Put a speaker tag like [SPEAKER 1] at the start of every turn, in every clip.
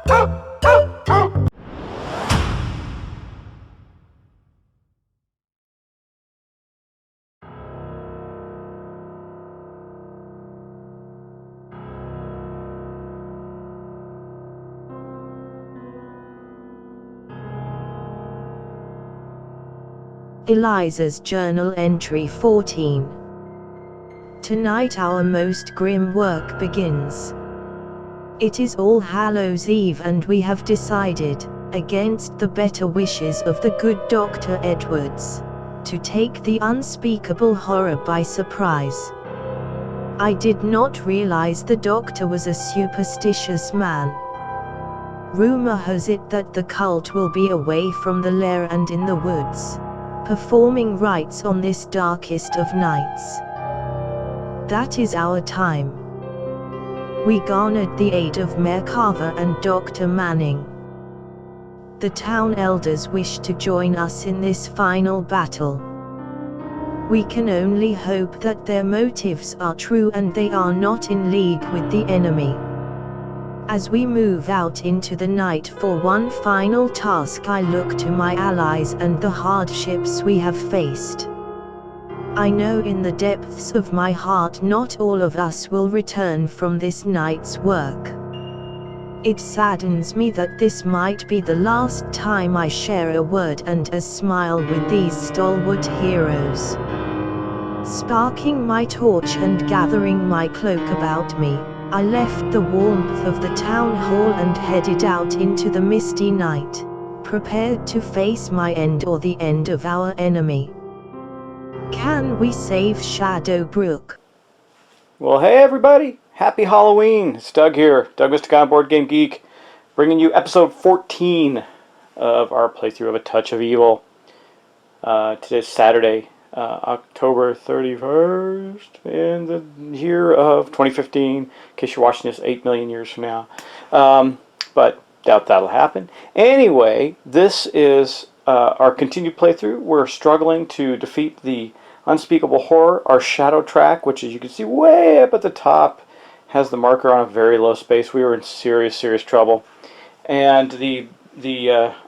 [SPEAKER 1] Eliza's Journal Entry 14. Tonight our most grim work begins. It is All Hallows Eve and we have decided, against the better wishes of the good Dr. Edwards, to take the unspeakable horror by surprise. I did not realize the doctor was a superstitious man. Rumor has it that the cult will be away from the lair and in the woods, performing rites on this darkest of nights. That is our time. We garnered the aid of Mayor Carver and Dr. Manning. The town elders wish to join us in this final battle. We can only hope that their motives are true and they are not in league with the enemy. As we move out into the night for one final task, I look to my allies and the hardships we have faced. I know in the depths of my heart not all of us will return from this night's work. It saddens me that this might be the last time I share a word and a smile with these stalwart heroes. Sparking my torch and gathering my cloak about me, I left the warmth of the town hall and headed out into the misty night, prepared to face my end or the end of our enemy. Can we save Shadowbrook?
[SPEAKER 2] Well, hey everybody! Happy Halloween! It's Doug here, Doug Mr. Guy, Board Game Geek, bringing you episode 14 of our playthrough of A Touch of Evil. Today's Saturday, October 31st, in the year of 2015, in case you're watching this 8 million years from now. But doubt that'll happen. Anyway, this is our continued playthrough. We're struggling to defeat the unspeakable horror. Our shadow track, which as you can see way up at the top, has the marker on a very low space. We were in serious trouble. And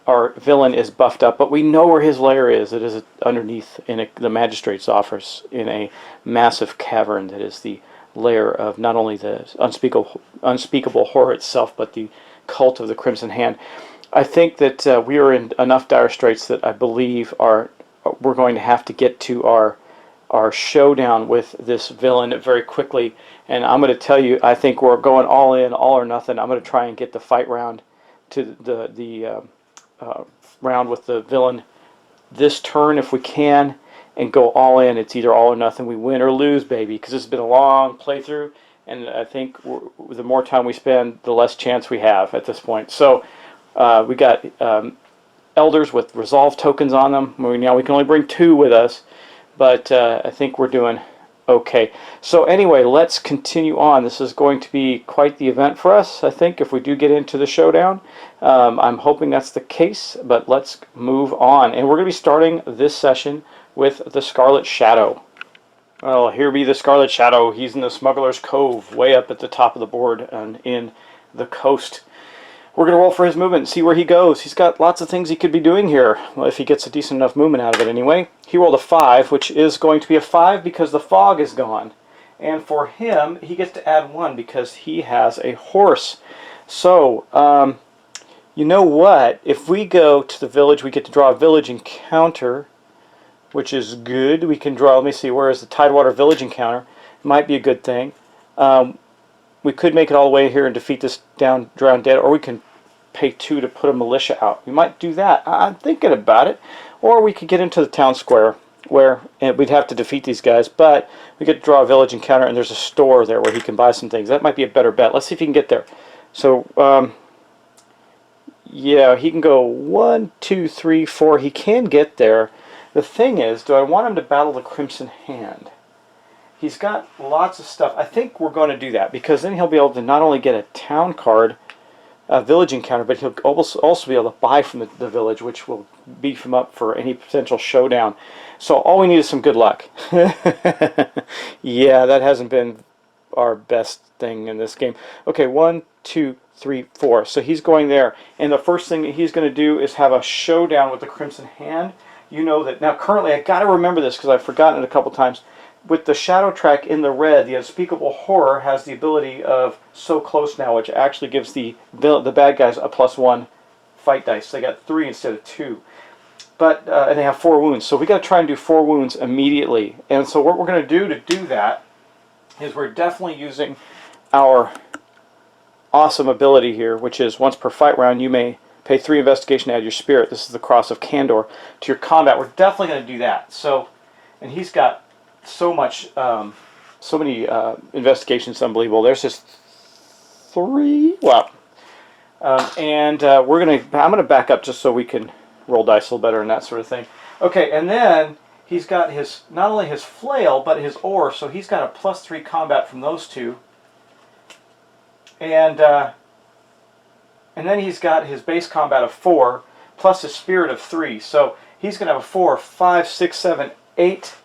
[SPEAKER 2] our villain is buffed up, but we know where his lair is. It is underneath in the magistrate's office in a massive cavern that is the lair of not only the unspeakable horror itself, but the cult of the Crimson Hand. I think that we are in enough dire straits that I believe we're going to have to get to our showdown with this villain very quickly. And I'm going to tell you, I think we're going all in, all or nothing. I'm going to try and get the fight round to the round with the villain this turn if we can, and go all in. It's either all or nothing. We win or lose, baby, because it's been a long playthrough, and I think the more time we spend, the less chance we have at this point. So we got elders with resolve tokens on them. Now we can only bring 2 with us, but I think we're doing okay. So anyway, let's continue on. This is going to be quite the event for us, I think, if we do get into the showdown. I'm hoping that's the case, but let's move on. And we're going to be starting this session with the Scarlet Shadow. Well, here be the Scarlet Shadow. He's in the Smuggler's Cove, way up at the top of the board and in the coast. We're going to roll for his movement and see where he goes. He's got lots of things he could be doing here, well, if he gets a decent enough movement out of it anyway. He rolled a 5, which is going to be a 5 because the fog is gone. And for him, he gets to add 1 because he has a horse. So, you know what? If we go to the village, we get to draw a village encounter, which is good. We can draw, let me see, where is the Tidewater Village encounter? Might be a good thing. We could make it all the way here and defeat this drowned dead, or we can pay 2 to put a militia out. We might do that. I'm thinking about it. Or we could get into the town square where we'd have to defeat these guys, but we get to draw a village encounter and there's a store there where he can buy some things. That might be a better bet. Let's see if he can get there. So, yeah, he can go 1, 2, 3, 4. He can get there. The thing is, do I want him to battle the Crimson Hand? He's got lots of stuff. I think we're going to do that because then he'll be able to not only get a town card, a village encounter, but he'll also be able to buy from the village, which will beef him up for any potential showdown. So all we need is some good luck. Yeah, that hasn't been our best thing in this game. Okay, 1, 2, 3, 4. So he's going there. And the first thing that he's going to do is have a showdown with the Crimson Hand. You know that. Now, currently, I got to remember this because I've forgotten it a couple times. With the shadow track in the red, the Unspeakable Horror has the ability of So Close Now, which actually gives the bad guys a +1 fight dice. They got 3 instead of 2. But and they have 4 wounds. So we got to try and do 4 wounds immediately. And so what we're going to do that is we're definitely using our awesome ability here, which is once per fight round, you may pay 3 investigation to add your spirit. This is the Cross of Candor to your combat. We're definitely going to do that. So, and he's got so much, so many investigations, unbelievable. There's just 3. Wow. I'm gonna back up just so we can roll dice a little better and that sort of thing. Okay, and then he's got his not only his flail but his oar, so he's got a +3 combat from those 2. And then he's got his base combat of 4 plus his spirit of 3. So he's gonna have a 4, 5, 6, 7, 8.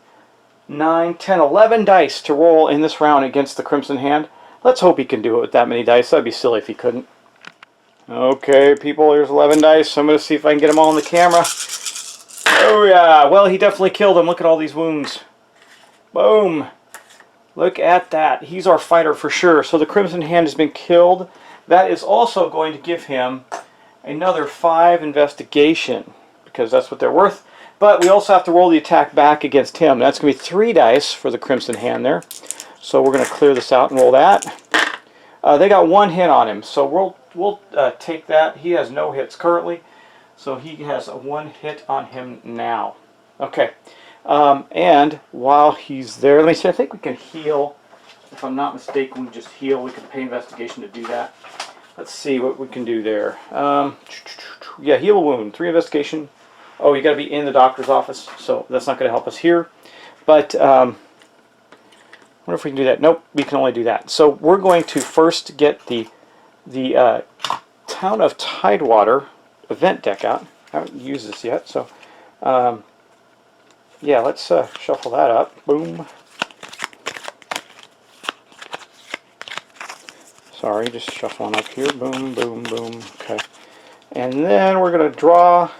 [SPEAKER 2] 9, 10, 11 dice to roll in this round against the Crimson Hand. Let's hope he can do it with that many dice. That'd be silly if he couldn't. Okay, people, here's 11 dice. I'm going to see if I can get them all on the camera. Oh, yeah. Well, he definitely killed him. Look at all these wounds. Boom. Look at that. He's our fighter for sure. So the Crimson Hand has been killed. That is also going to give him another 5 investigation, because that's what they're worth. But we also have to roll the attack back against him. That's going to be 3 dice for the Crimson Hand there. So we're going to clear this out and roll that. They got 1 hit on him, so we'll take that. He has no hits currently, so he has a 1 hit on him now. Okay, and while he's there, let me see. I think we can heal. If I'm not mistaken, we just heal. We can pay investigation to do that. Let's see what we can do there. Yeah, heal a wound. 3 investigation. Oh, you got to be in the doctor's office, so that's not going to help us here. But I wonder if we can do that. Nope, we can only do that. So we're going to first get the Town of Tidewater event deck out. I haven't used this yet, so yeah, let's shuffle that up. Boom. Sorry, just shuffling up here. Boom, boom, boom. Okay, and then we're going to draw.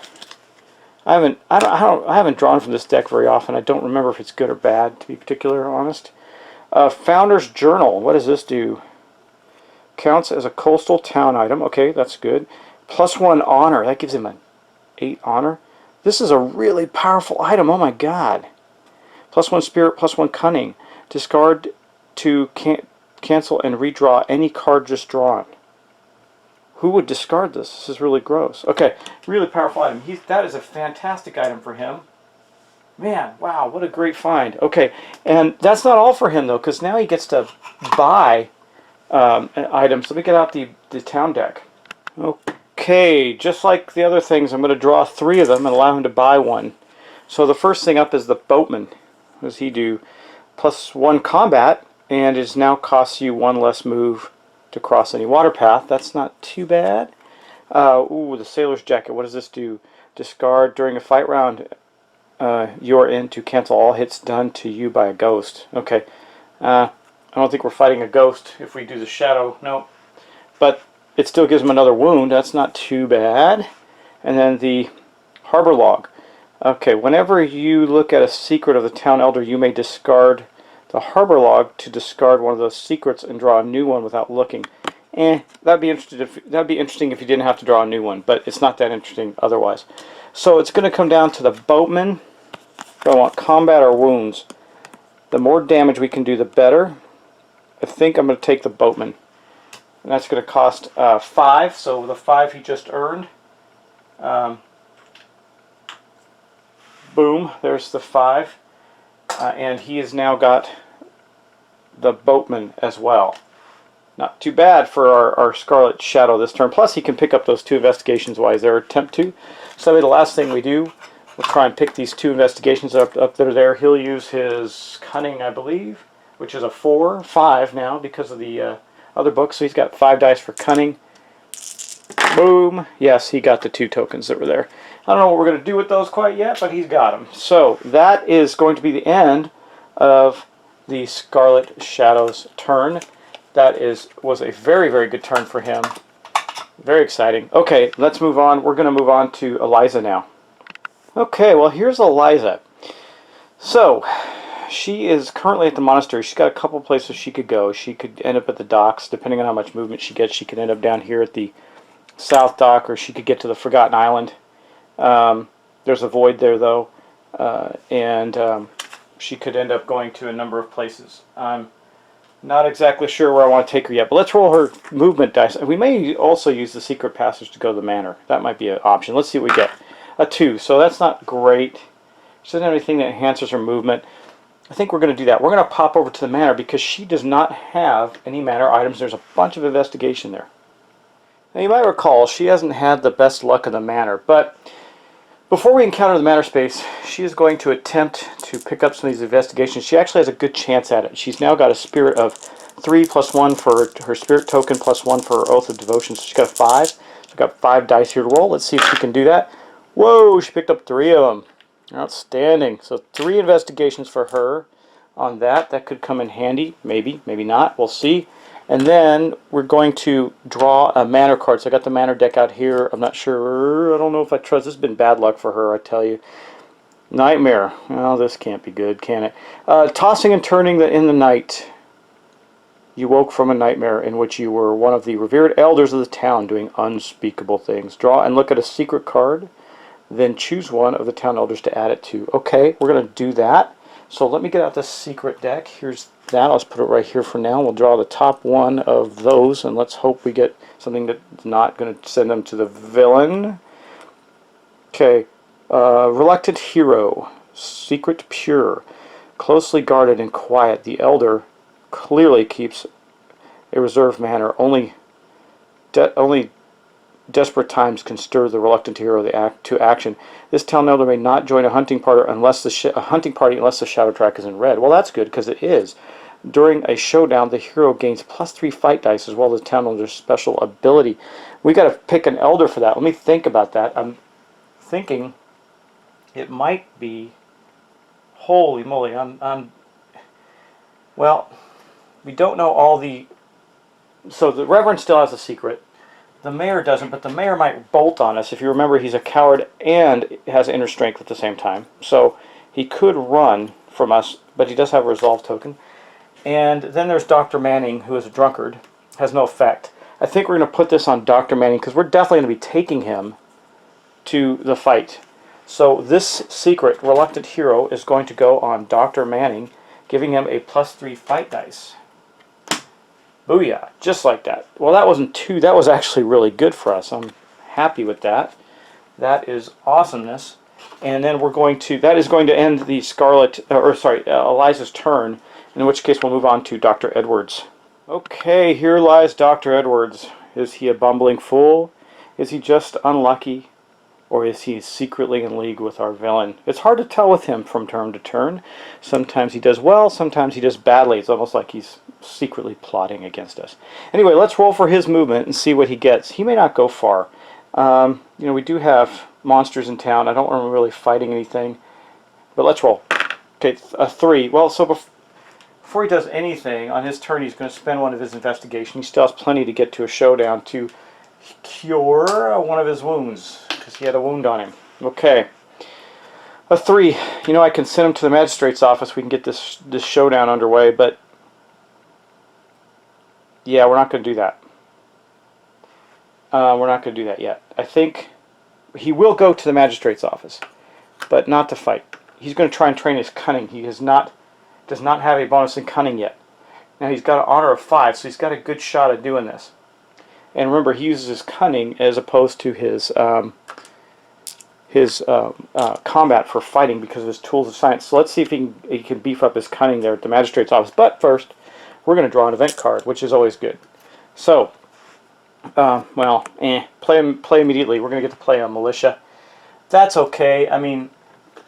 [SPEAKER 2] I haven't drawn from this deck very often. I don't remember if it's good or bad, to be particularly honest. Founder's Journal. What does this do? Counts as a coastal town item. Okay, that's good. +1 honor. That gives him an 8 honor. This is a really powerful item. Oh my god. +1 spirit, +1 cunning. Discard to cancel and redraw any card just drawn. Who would discard this? This is really gross. Okay, really powerful item. That is a fantastic item for him. Man, wow, what a great find. Okay, and that's not all for him, though, because now he gets to buy items. Let me get out the town deck. Okay, just like the other things, I'm going to draw 3 of them and allow him to buy 1. So the first thing up is the Boatman. What does he do? +1 combat, and it now costs you 1 less move to cross any water path. That's not too bad. Ooh, the Sailor's Jacket. What does this do? Discard during a fight round you're in to cancel all hits done to you by a ghost. Okay. I don't think we're fighting a ghost if we do the Shadow. No. But it still gives him another wound. That's not too bad. And then the Harbor Log. Okay, whenever you look at a secret of the Town Elder, you may discard the Harbor Log to discard one of those secrets and draw a new one without looking. That'd be interesting if you didn't have to draw a new one, but it's not that interesting otherwise. So it's going to come down to the Boatman. Do I want combat or wounds? The more damage we can do, the better. I think I'm going to take the Boatman. And that's going to cost 5, so the 5 he just earned. Boom, there's the 5. And he has now got the Boatman as well. Not too bad for our Scarlet Shadow this turn. Plus he can pick up those 2 investigations while he's there, attempt to. So the last thing we do, we'll try and pick these 2 investigations up that are there. He'll use his Cunning, I believe, which is a 4, 5 now because of the other book. So he's got 5 dice for Cunning. Boom. Yes, he got the 2 tokens that were there. I don't know what we're going to do with those quite yet, but he's got them. So that is going to be the end of the Scarlet Shadow's turn. That was a very, very good turn for him. Very exciting. Okay, let's move on. We're going to move on to Eliza now. Okay, well, here's Eliza. So, she is currently at the monastery. She's got a couple places she could go. She could end up at the docks. Depending on how much movement she gets, she could end up down here at the South Dock, or she could get to the Forgotten Island. There's a void there, though, and she could end up going to a number of places. I'm not exactly sure where I want to take her yet, but let's roll her movement dice. We may also use the secret passage to go to the manor. That might be an option. Let's see what we get. A 2, so that's not great. She doesn't have anything that enhances her movement. I think we're going to do that. We're going to pop over to the manor because she does not have any manor items. There's a bunch of investigation there. Now, you might recall she hasn't had the best luck in the manor, but before we encounter the manor space, she is going to attempt to pick up some of these investigations. She actually has a good chance at it. She's now got a spirit of 3 plus 1 for her spirit token plus 1 for her oath of devotion. So she's got a 5. So we've got 5 dice here to roll. Let's see if she can do that. Whoa, she picked up 3 of them. Outstanding. So 3 investigations for her on that. That could come in handy. Maybe, maybe not. We'll see. And then we're going to draw a manor card. So I got the manor deck out here. I'm not sure. I don't know if I trust. This has been bad luck for her, I tell you. Nightmare. Well, this can't be good, can it? Tossing and turning in the night. You woke from a nightmare in which you were one of the revered elders of the town doing unspeakable things. Draw and look at a secret card. Then choose one of the town elders to add it to. Okay, we're going to do that. So let me get out the secret deck. Here's that. I'll just put it right here for now. We'll draw the top one of those, and let's hope we get something that's not going to send them to the villain. Okay, Reluctant Hero, Secret Pure, closely guarded and quiet. The elder clearly keeps a reserved manner. Only desperate times can stir the reluctant hero to action. This town elder may not join a hunting party unless the shadow track is in red. Well, that's good because it is. During a showdown, the hero gains +3 fight dice as well as the town elder's special ability. We got to pick an elder for that. Let me think about that. I'm thinking it might be. Holy moly! Well, we don't know all the. So the Reverend still has a secret. The mayor doesn't, but the mayor might bolt on us. If you remember, he's a coward and has inner strength at the same time. So he could run from us, but he does have a resolve token. And then there's Dr. Manning, who is a drunkard. Has no effect. I think we're going to put this on Dr. Manning because we're definitely going to be taking him to the fight. So this secret, Reluctant Hero, is going to go on Dr. Manning, giving him a +3 fight dice. Booyah, just like that. Well, that wasn't 2. That was actually really good for us. I'm happy with that. That is awesomeness. And then that is going to end the Eliza's turn, in which case we'll move on to Dr. Edwards. Okay, here lies Dr. Edwards. Is he a bumbling fool? Is he just unlucky? Or is he secretly in league with our villain? It's hard to tell with him from turn to turn. Sometimes he does well, sometimes he does badly. It's almost like he's secretly plotting against us. Anyway, let's roll for his movement and see what he gets. He may not go far. We do have monsters in town. I don't want him really fighting anything. But let's roll. Okay, a 3. Well, so before he does anything, on his turn he's going to spend one of his investigation. He still has plenty to get to a showdown to cure one of his wounds, because he had a wound on him. Okay. A 3. I can send him to the magistrate's office. We can get this showdown underway, but yeah, we're not going to do that. We're not going to do that yet. I think he will go to the magistrate's office, but not to fight. He's going to try and train his cunning. He does not have a bonus in cunning yet. Now he's got an honor of 5, so he's got a good shot at doing this. And remember, he uses his cunning as opposed to his combat for fighting because of his tools of science. So let's see if he can beef up his cunning there at the magistrate's office. But first, we're going to draw an event card, which is always good. So, play immediately. We're going to get to play a militia. That's okay. I mean,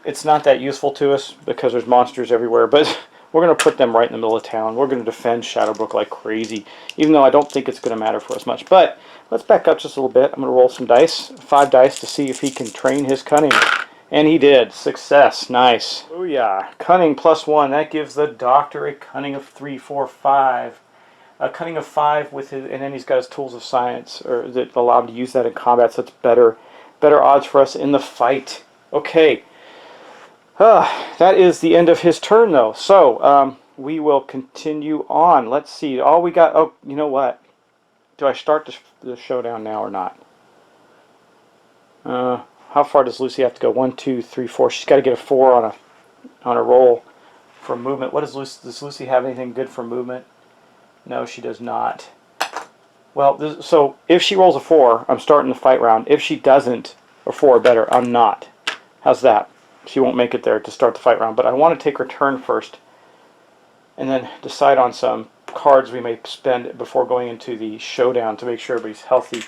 [SPEAKER 2] it's not that useful to us because there's monsters everywhere, but we're going to put them right in the middle of town. We're going to defend Shadowbrook like crazy, even though I don't think it's going to matter for us much. But let's back up just a little bit. I'm going to roll some dice, 5 dice, to see if he can train his cunning. And he did. Success. Nice. Oh yeah. Cunning +1. That gives the doctor a cunning of 3, 4, 5. A cunning of 5 with his, and then he's got his tools of science, or that allow him to use that in combat. So it's better odds for us in the fight. Okay. That is the end of his turn, though. So we will continue on. Let's see. All we got. Oh, you know what? Do I start the showdown now or not? How far does Lucy have to go? 1, 2, 3, 4. She's got to get a 4 on a roll for movement. What does Lucy have anything good for movement? No, she does not. Well, so if she rolls a 4, I'm starting the fight round. If she doesn't, or 4 or better, I'm not. How's that? She won't make it there to start the fight round. But I want to take her turn first, and then decide on some cards we may spend before going into the showdown to make sure everybody's healthy.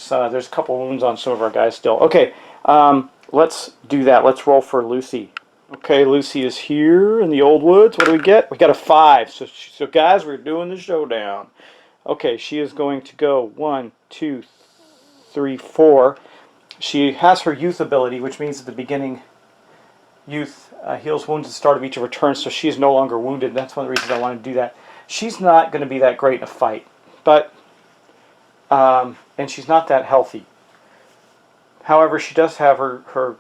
[SPEAKER 2] There's a couple wounds on some of our guys still. Okay, let's do that. Let's roll for Lucy. Okay, Lucy is here in the Old Woods. What do we get? We got a 5. So guys, we're doing the showdown. Okay, she is going to go 1, 2, 3, 4. She has her youth ability, which means at the beginning, youth heals wounds at the start of each of her turns, so she is no longer wounded. That's one of the reasons I wanted to do that. She's not going to be that great in a fight, but and she's not that healthy. However, she does have her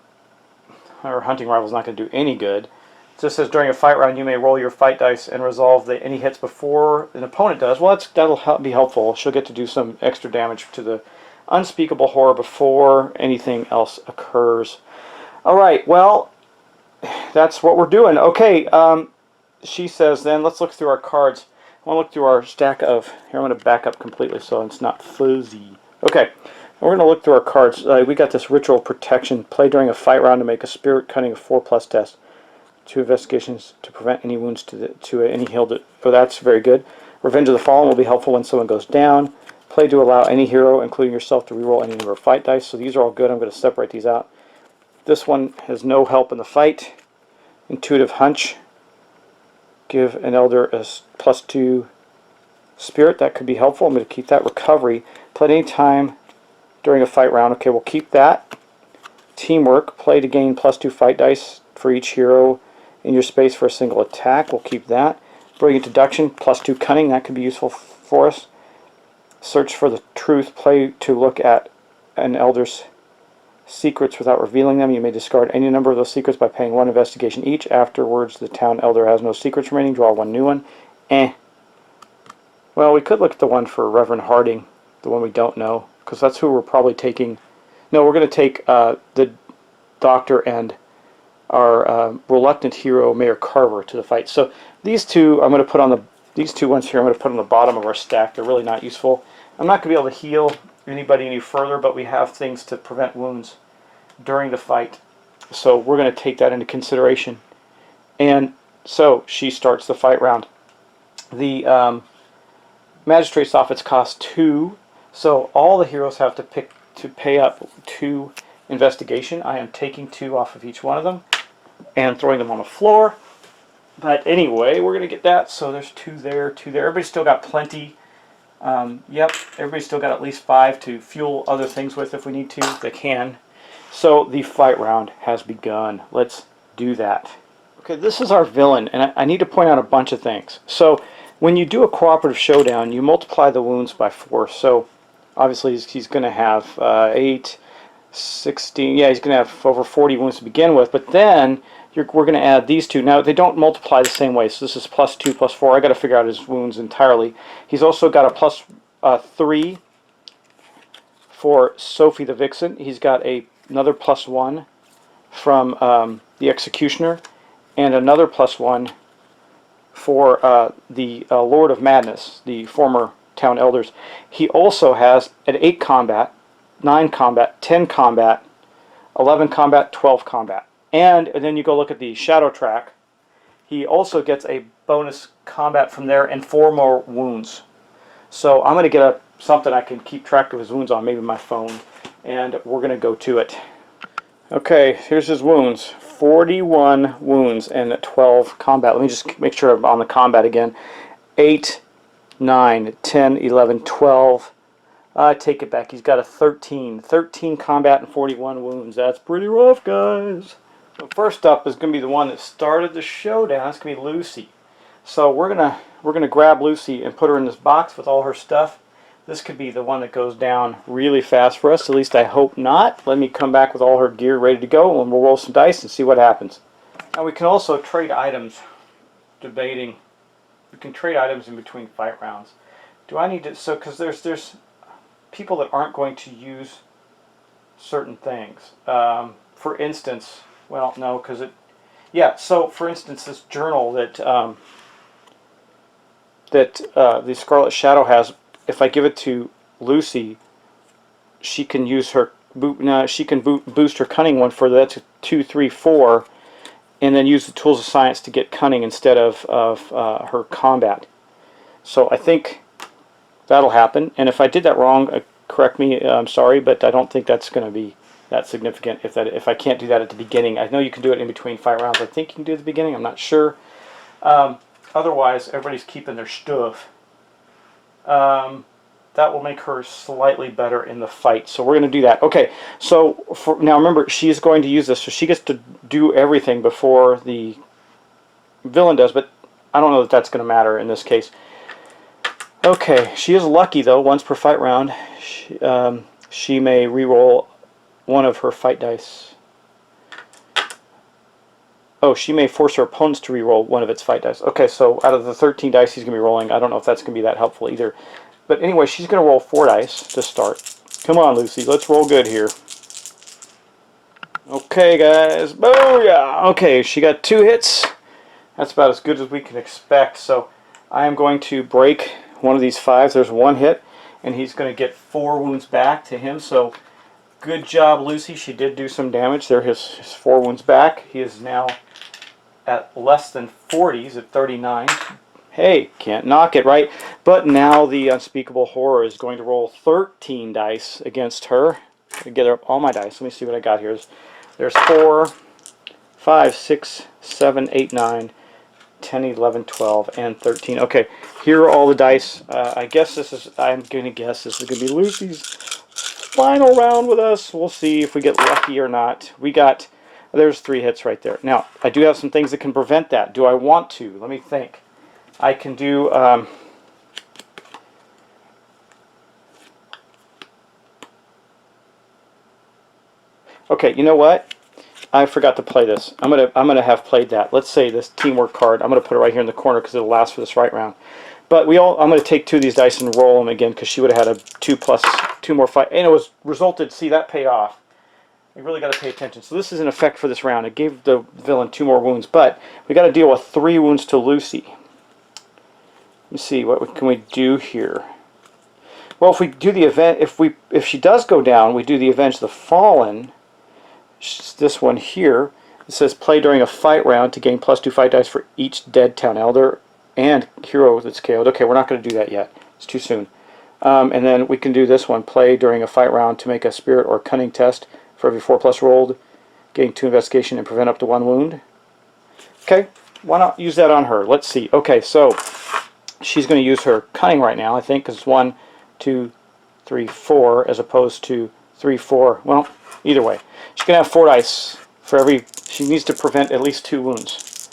[SPEAKER 2] hunting rifle is not going to do any good. It just says during a fight round you may roll your fight dice and resolve any hits before an opponent does. Well, that'll be helpful. She'll get to do some extra damage to the unspeakable horror before anything else occurs. All right, well, that's what we're doing. Okay, she says then, let's look through our cards. I want to look through our stack of, here I'm going to back up completely so it's not fuzzy. Okay, we're going to look through our cards. We got this Ritual Protection. Play during a fight round to make a Spirit Cunning of 4+ test. 2 investigations to prevent any wounds to any healed. Oh, that's very good. Revenge of the Fallen will be helpful when someone goes down. Play to allow any hero, including yourself, to reroll any number of fight dice. So these are all good. I'm going to separate these out. This one has no help in the fight. Intuitive Hunch. Give an elder a +2 spirit. That could be helpful. I'm going to keep that. Recovery. Play any time during a fight round. Okay, we'll keep that. Teamwork. Play to gain +2 fight dice for each hero in your space for a single attack. We'll keep that. Brilliant Deduction. +2 Cunning. That could be useful for us. Search for the Truth. Play to look at an elder's secrets without revealing them. You may discard any number of those secrets by paying 1 investigation each. Afterwards, the town elder has no secrets remaining. Draw 1 new one. Well, we could look at the one for Reverend Harding, the one we don't know, because that's who we're probably taking. No, we're going to take the doctor and our reluctant hero, Mayor Carver, to the fight. So these two, I'm going to put on these 2 ones here. I'm going to put on the bottom of our stack. They're really not useful. I'm not going to be able to heal anybody any further, but we have things to prevent wounds during the fight. So we're going to take that into consideration. And so she starts the fight round. The Magistrate's Office costs 2, so all the heroes have to pay up 2 investigation. I am taking 2 off of each one of them and throwing them on the floor. But anyway, we're going to get that. So there's 2 there, 2 there. Everybody's still got plenty. Yep, everybody's still got at least 5 to fuel other things with if we need to. They can. So the fight round has begun. Let's do that. Okay, this is our villain, and I need to point out a bunch of things. So when you do a cooperative showdown, you multiply the wounds by 4. So obviously he's going to have 8, 16. Yeah, he's going to have over 40 wounds to begin with. But then we're going to add these 2. Now they don't multiply the same way. So this is +2, +4. I got to figure out his wounds entirely. He's also got a +3 for Sophie the Vixen. He's got another +1 from the Executioner, and another +1 for the Lord of Madness, the former town elders. He also has an 8 combat, 9 combat, 10 combat, 11 combat, 12 combat. And then you go look at the Shadow track. He also gets a bonus combat from there and 4 more wounds. So I'm going to get something I can keep track of his wounds on, maybe my phone, and we're going to go to it. Okay, here's his wounds. 41 wounds and 12 combat. Let me just make sure I'm on the combat again. 8, 9, 10, 11, 12, I take it back. He's got a 13. 13 combat and 41 wounds. That's pretty rough, guys. So first up is going to be the one that started the showdown. It's going to be Lucy. So we're gonna grab Lucy and put her in this box with all her stuff. This could be the one that goes down really fast for us. At least I hope not. Let me come back with all her gear ready to go, and we'll roll some dice and see what happens. Now we can also trade items. Debating. We can trade items in between fight rounds. Do I need to? So because there's people that aren't going to use certain things. For instance, well, no, because it. Yeah. So for instance, this journal that the Scarlet Shadow has. If I give it to Lucy, she can use her boost her cunning one for that's 2, 3, 4, and then use the tools of science to get cunning instead of her combat. So I think that'll happen. And if I did that wrong, correct me. I'm sorry, but I don't think that's going to be that significant. If I can't do that at the beginning, I know you can do it in between fight rounds. I think you can do it at the beginning. I'm not sure. Otherwise, everybody's keeping their stuff. That will make her slightly better in the fight. So we're going to do that. Okay, so now remember, she's going to use this, so she gets to do everything before the villain does, but I don't know that that's going to matter in this case. Okay, she is lucky, though, once per fight round. She may re-roll one of her fight dice. Oh, she may force her opponents to re-roll one of its fight dice. Okay, so out of the 13 dice he's going to be rolling, I don't know if that's going to be that helpful either. But anyway, she's going to roll 4 dice to start. Come on, Lucy, let's roll good here. Okay, guys. Booyah! Okay, she got 2 hits. That's about as good as we can expect. So I am going to break one of these 5s. There's 1 hit, and he's going to get 4 wounds back to him. So good job, Lucy. She did do some damage. There, his 4 wounds back. He is now at less than 40. He's at 39. Hey, can't knock it, right? But now the unspeakable horror is going to roll 13 dice against her. Gather up all my dice. Let me see what I got here. There's 4, 5, 6, 7, 8, 9, 10, 11, 12, and 13. Okay, here are all the dice. I guess this is, I'm going to guess this is going to be Lucy's final round with us. We'll see if we get lucky or not. There's 3 hits right there. Now, I do have some things that can prevent that. Do I want to? Let me think. I can do... okay, you know what? I forgot to play this. I'm gonna have played that. Let's say this teamwork card. I'm gonna put it right here in the corner because it'll last for this right round. But I'm gonna take 2 of these dice and roll them again because she would have had a 2 plus 2 more fight, and it was resulted. See, that paid off. You really got to pay attention. So this is in effect for this round. It gave the villain 2 more wounds, but we got to deal with 3 wounds to Lucy. Let me see, what can we do here? Well, if we do the event, if she does go down, we do the Avenge the Fallen. This one here. It says play during a fight round to gain +2 fight dice for each dead town elder and hero that's KO'd. Okay, we're not going to do that yet. It's too soon. And then we can do this one. Play during a fight round to make a spirit or cunning test for every 4+ rolled. Gain 2 investigation and prevent up to 1 wound. Okay, why not use that on her? Let's see. Okay, so she's going to use her cunning right now, I think, because it's 1, 2, 3, 4, as opposed to 3, 4. Well, either way. She's going to have 4 dice for every... She needs to prevent at least 2 wounds.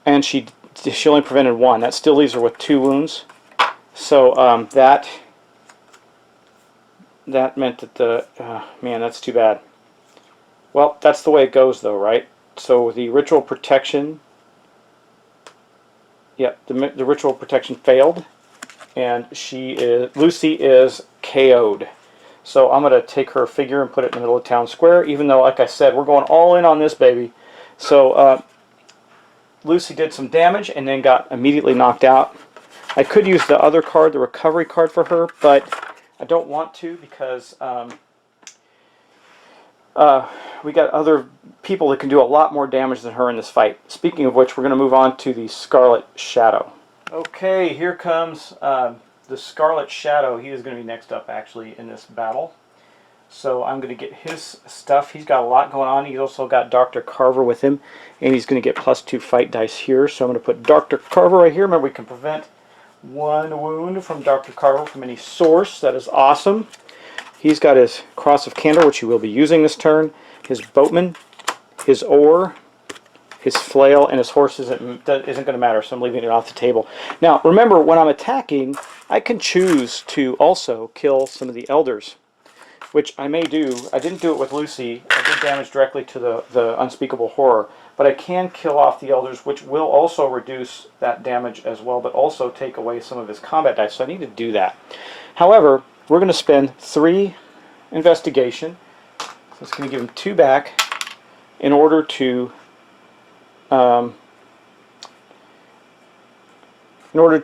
[SPEAKER 2] And she only prevented 1. That still leaves her with 2 wounds. So that meant that the... man, that's too bad. Well, that's the way it goes, though, right? So the ritual protection... Yep, the ritual protection failed, and Lucy is KO'd. So I'm going to take her figure and put it in the middle of town square, even though, like I said, we're going all in on this baby. So Lucy did some damage and then got immediately knocked out. I could use the other card, the recovery card for her, but I don't want to because we got other people that can do a lot more damage than her in this fight. Speaking of which, we're going to move on to the Scarlet Shadow. Okay, here comes the Scarlet Shadow. He is going to be next up, actually, in this battle. So I'm going to get his stuff. He's got a lot going on. He's also got Dr. Carver with him, and he's going to get +2 fight dice here. So I'm going to put Dr. Carver right here. Remember, we can prevent 1 wound from Dr. Carver from any source. That is awesome. He's got his Cross of Candor, which he will be using this turn, his Boatman, his Oar, his Flail, and his Horse isn't going to matter, so I'm leaving it off the table. Now, remember, when I'm attacking, I can choose to also kill some of the Elders, which I may do. I didn't do it with Lucy. I did damage directly to the Unspeakable Horror, but I can kill off the Elders, which will also reduce that damage as well, but also take away some of his combat dice, so I need to do that. However, we're going to spend 3 investigation, so it's going to give him 2 back in order to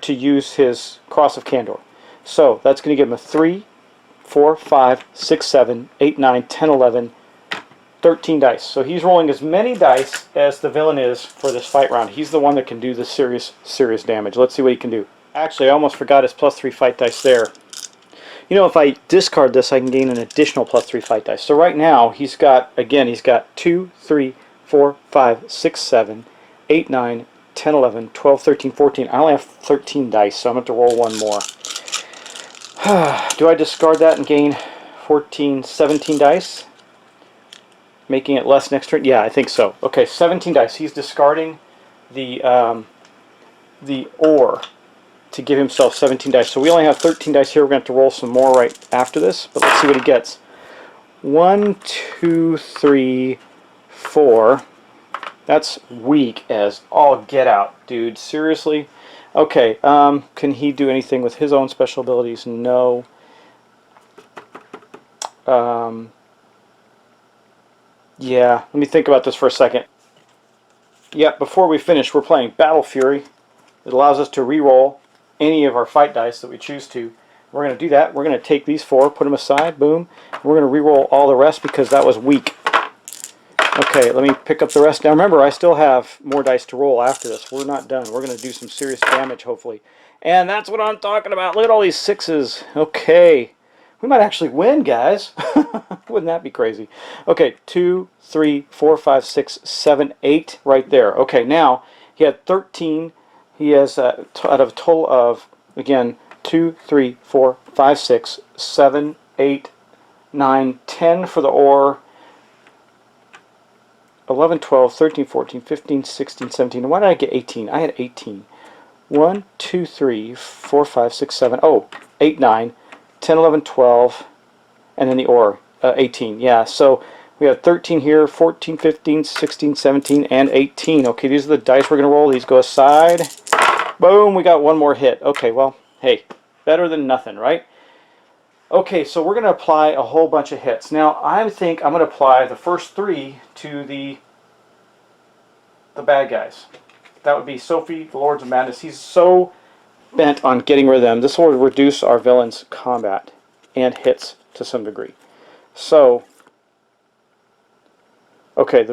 [SPEAKER 2] use his Cross of Candor. So that's going to give him a 3, 4, 5, 6, 7, 8, 9, 10, 11, 13 dice. So he's rolling as many dice as the villain is for this fight round. He's the one that can do the serious damage. Let's see what he can do. Actually, I almost forgot his +3 fight dice there. You know, if I discard this, I can gain an additional +3 fight dice. So right now, he's got 2, 3, 4, 5, 6, 7, 8, 9, 10, 11, 12, 13, 14. I only have 13 dice, so I'm going to have to roll 1 more. Do I discard that and gain 14, 17 dice? Making it less next turn? Yeah, I think so. Okay, 17 dice. He's discarding the Oar to give himself 17 dice. So we only have 13 dice here. We're going to have to roll some more right after this, but let's see what he gets. 1, 2, 3, 4. That's weak as all get out, dude. Seriously? Okay, can he do anything with his own special abilities? No. Yeah, let me think about this for a second. Yep, before we finish, we're playing Battle Fury. It allows us to re-roll any of our fight dice that we choose to. We're going to do that. We're going to take these 4, put them aside, boom. We're going to re-roll all the rest because that was weak. Okay, let me pick up the rest. Now remember, I still have more dice to roll after this. We're not done. We're going to do some serious damage, hopefully. And that's what I'm talking about. Look at all these 6s. Okay. We might actually win, guys. Wouldn't that be crazy? Okay, 2, 3, 4, 5, 6, 7, 8 right there. Okay, now he had 13. He has out of a total of, again, 2, 3, 4, 5, 6, 7, 8, 9, 10 for the Oar. 11, 12, 13, 14, 15, 16, 17. Why did I get 18? I had 18. 1, 2, 3, 4, 5, 6, 7. Oh, 8, 9, 10, 11, 12. And then the Oar, 18. Yeah, so we have 13 here, 14, 15, 16, 17, and 18. Okay, these are the dice we're going to roll. These go aside. Boom, we got 1 more hit. Okay, well, hey, better than nothing, right? Okay, so we're going to apply a whole bunch of hits. Now, I think I'm going to apply the first 3 to the bad guys. That would be Sophie, the Lords of Madness. He's so bent on getting rid of them. This will reduce our villain's combat and hits to some degree. So, okay,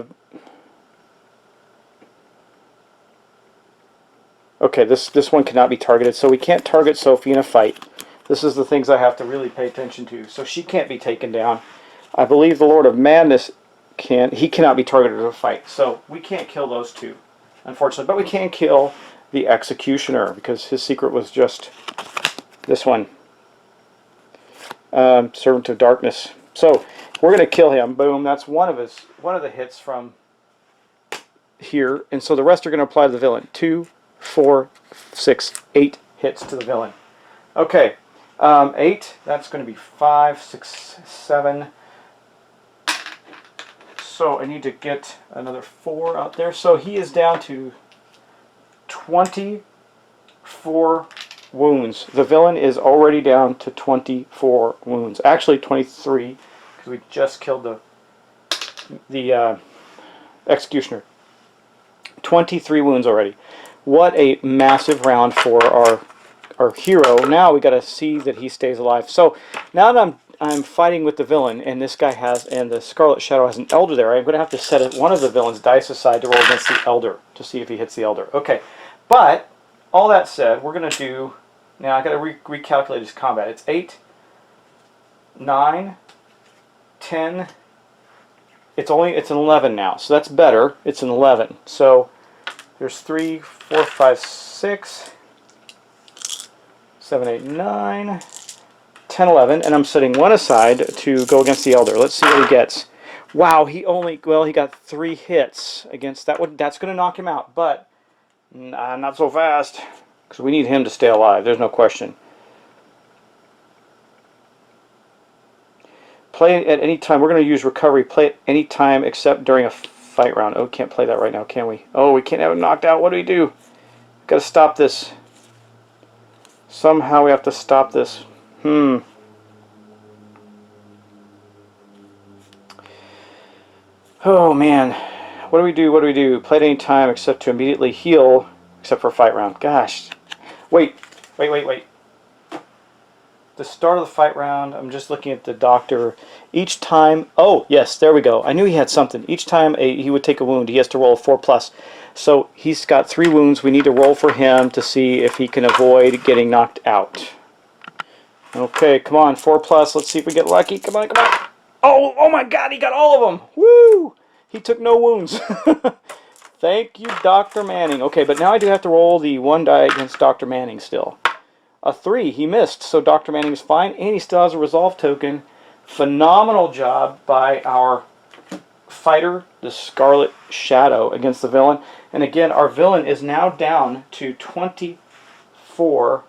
[SPEAKER 2] this one cannot be targeted, so we can't target Sophie in a fight. This is the things I have to really pay attention to. So she can't be taken down. I believe the Lord of Madness he cannot be targeted in a fight. So we can't kill those 2, unfortunately. But we can kill the Executioner because his secret was just this one. Servant of Darkness. So we're going to kill him. Boom. That's one of the hits from here. And so the rest are going to apply to the villain. 2, 4, 6, 8 hits to the villain. Okay. 8, that's going to be 5, 6, 7. So I need to get another 4 out there. So he is down to 24 wounds. The villain is already down to 24 wounds. Actually 23, because we just killed the Executioner. 23 wounds already. What a massive round for our hero. Now we got to see that he stays alive. So now that I'm fighting with the villain, and this guy and the Scarlet Shadow has an Elder there, I'm going to have to set one of the villain's dice aside to roll against the Elder to see if he hits the Elder. Okay, but all that said, we're going to do, now I got to recalculate his combat. It's 8, 9, 10. It's an 11 now, so that's better. It's an 11. So there's 3, 4, 5, 6. 7, 8, 9, 10, 11, and I'm setting one aside to go against the Elder. Let's see what he gets. Wow, he got 3 hits against that one. That's going to knock him out, but not so fast, because we need him to stay alive. There's no question. Play at any time. We're going to use recovery. Play at any time except during a fight round. Oh, can't play that right now, can we? Oh, we can't have him knocked out. What do we do? Got to stop this. Somehow we have to stop this. Oh, man. What do we do? What do we do? Play at any time except to immediately heal, except for a fight round. Gosh. Wait. The start of the fight round, I'm just looking at the doctor. Each time, oh, yes, there we go. I knew he had something. Each time he would take a wound, he has to roll a 4+. So he's got 3 wounds. We need to roll for him to see if he can avoid getting knocked out. Okay, come on, 4+. Let's see if we get lucky. Come on, come on. Oh my God, he got all of them. Woo! He took no wounds. Thank you, Dr. Manning. Okay, but now I do have to roll the 1 die against Dr. Manning still. A 3, he missed, so Dr. Manning is fine, and he still has a resolve token. Phenomenal job by our fighter, the Scarlet Shadow, against the villain. And again, our villain is now down to 24.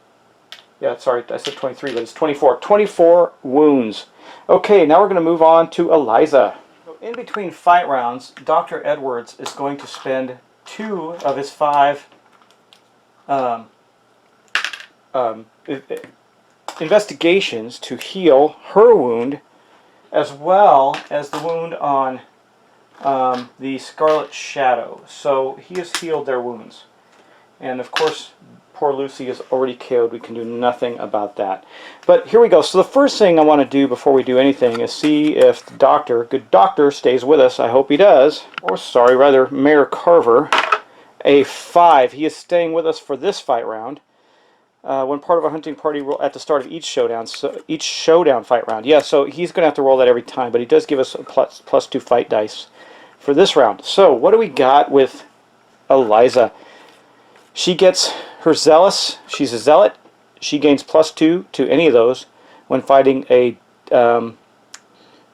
[SPEAKER 2] Yeah, sorry, I said 23, but it's 24. 24 wounds. Okay, now we're going to move on to Eliza. In between fight rounds, Dr. Edwards is going to spend 2 of his 5 investigations to heal her wound, as well as the wound on the Scarlet Shadow. So he has healed their wounds. And of course, poor Lucy is already KO'd. We can do nothing about that. But here we go. So the first thing I want to do before we do anything is see if the doctor, good doctor, stays with us. I hope he does. Or sorry, rather, Mayor Carver, a 5. He is staying with us for this fight round. When part of a hunting party at the start of each showdown, so each showdown fight round. Yeah, so he's going to have to roll that every time, but he does give us a +2 fight dice for this round. So what do we got with Eliza? She gets her Zealous. She's a Zealot. She gains +2 to any of those when fighting a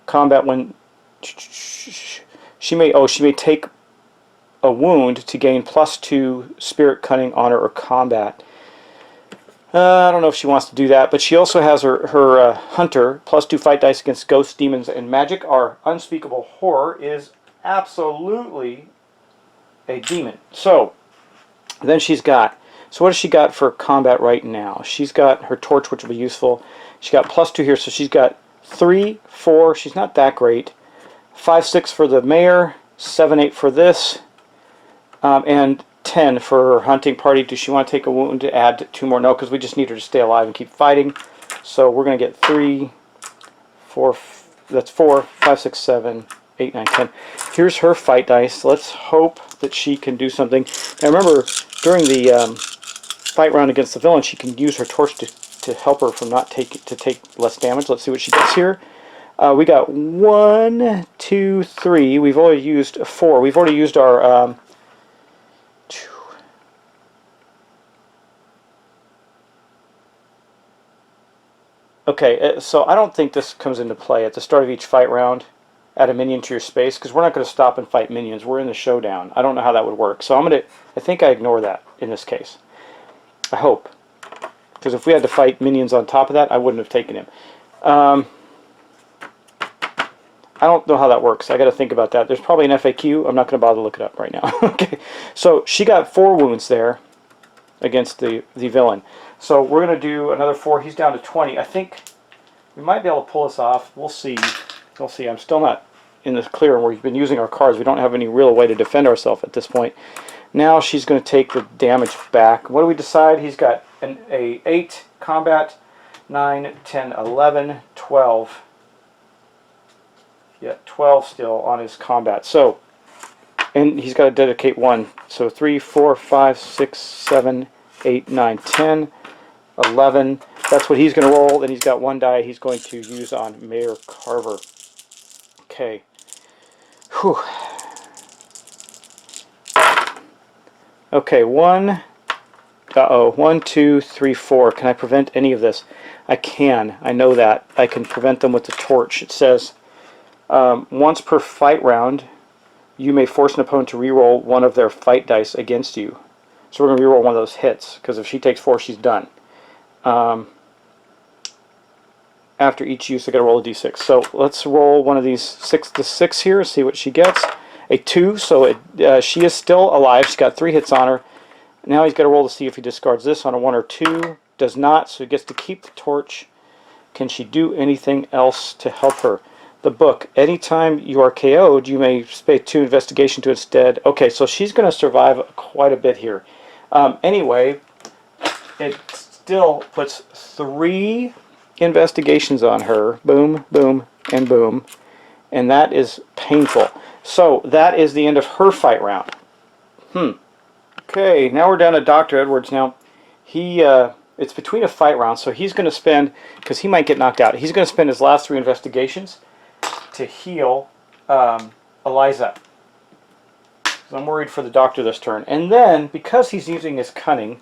[SPEAKER 2] combat. When she may take a wound to gain +2 Spirit, Cunning, Honor, or Combat. I don't know if she wants to do that, but she also has her Hunter, +2 fight dice against ghosts, demons, and magic. Our unspeakable horror is absolutely a demon. So, then she's got, so what has she got for combat right now? She's got her torch, which will be useful. She got +2 here, so she's got 3, 4, she's not that great. 5, 6 for the mayor, 7, 8 for this, and 10 for her hunting party. Does she want to take a wound to add 2 more? No, because we just need her to stay alive and keep fighting. So we're going to get 3, 4, that's 4, 5, 6, 7, 8, 9, 10. Here's her fight dice. Let's hope that she can do something. Now remember, during the fight round against the villain, she can use her torch to help her from not take less damage. Let's see what she gets here. We got 1, 2, 3. We've already used 4. We've already used our okay, so I don't think this comes into play at the start of each fight round. Add a minion to your space, because we're not going to stop and fight minions. We're in the showdown. I don't know how that would work. So I think I ignore that in this case. I hope. Because if we had to fight minions on top of that, I wouldn't have taken him. I don't know how that works. I got to think about that. There's probably an FAQ. I'm not going to bother to look it up right now. Okay, so she got 4 wounds there against the villain. So we're going to do another 4. He's down to 20. I think we might be able to pull this off. We'll see. We'll see. I'm still not in the clear, and we've been using our cards. We don't have any real way to defend ourselves at this point. Now she's going to take the damage back. What do we decide? He's got an 8 combat, 9, 10, 11, 12. Yeah, 12 still on his combat. So, and he's got to dedicate 1. So 3, 4, 5, 6, 7, 8, 9, 10, 11. That's what he's going to roll. Then he's got 1 die he's going to use on Mayor Carver. Okay. Whew. Okay, 1, Uh-oh. 1, 2, 3, 4. Can I prevent any of this? I can. I know that. I can prevent them with the torch. It says, once per fight round, you may force an opponent to reroll one of their fight dice against you. So we're going to reroll one of those hits, because if she takes 4, she's done. After each use, I got to roll a d6. So let's roll one of these 6 here, see what she gets. A 2, so she is still alive. She's got 3 hits on her. Now he's got to roll to see if he discards this on a 1 or 2. Does not, so he gets to keep the torch. Can she do anything else to help her? The book. Anytime you are KO'd, you may pay 2 investigation to instead. Okay, so she's going to survive quite a bit here. Anyway, it still puts 3 investigations on her. Boom, boom, and boom. And that is painful. So that is the end of her fight round. Okay, now we're down to Dr. Edwards. Now, it's between a fight round, so he's going to spend, because he might get knocked out, he's going to spend his last 3 investigations to heal Eliza. So I'm worried for the doctor this turn. And then, because he's using his cunning,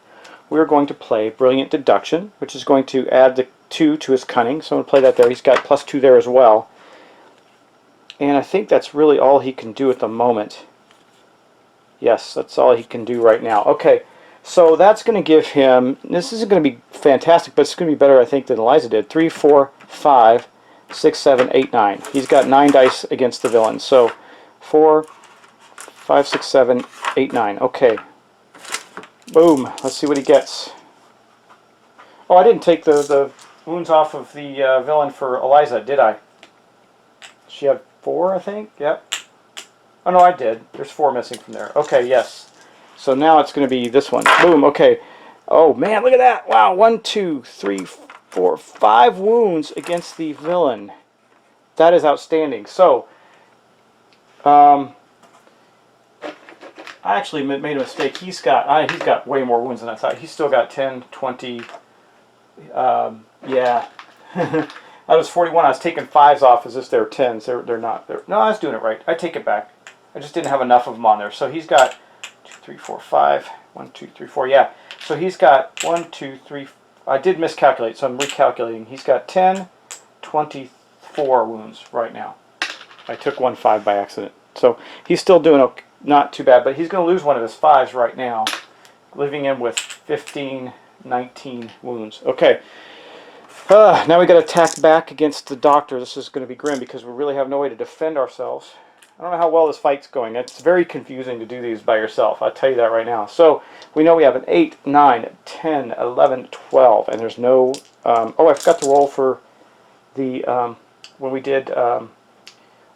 [SPEAKER 2] we're going to play Brilliant Deduction, which is going to add the 2 to his cunning. So I'm going to play that there. He's got +2 there as well. And I think that's really all he can do at the moment. Yes, that's all he can do right now. Okay, so that's going to give him, this isn't going to be fantastic, but it's going to be better, I think, than Eliza did. 3, 4, 5, 6, 7, 8, 9. He's got 9 dice against the villain. So 4, 5, 6, 7, 8, 9. Okay. Boom. Let's see what he gets. Oh, I didn't take the wounds off of the villain for Eliza, did I? She had 4, I think? Yep. Oh, no, I did. There's 4 missing from there. Okay, yes. So now it's going to be this one. Boom, okay. Oh, man, look at that. Wow, 1, 2, 3, 4, 5 wounds against the villain. That is outstanding. So, I actually made a mistake. He's got way more wounds than I thought. He's still got 10, 20. Yeah. That was 41. I was taking 5s off as if they're 10s. They're not. No, I was doing it right. I take it back. I just didn't have enough of them on there. So he's got 2, 3, 4, 5. 1, 2, 3, 4. Yeah. So he's got 1, 2, 3. I did miscalculate, so I'm recalculating. He's got 10, 24 wounds right now. I took 1 5 by accident. So he's still doing okay, not too bad, but he's going to lose one of his 5s right now, leaving him with 15, 19 wounds. Okay. Now we got to attack back against the doctor. This is going to be grim because we really have no way to defend ourselves. I don't know how well this fight's going. It's very confusing to do these by yourself. I'll tell you that right now. So we know we have an 8, 9, 10, 11, 12, and there's no... oh, I forgot to roll for the... when we did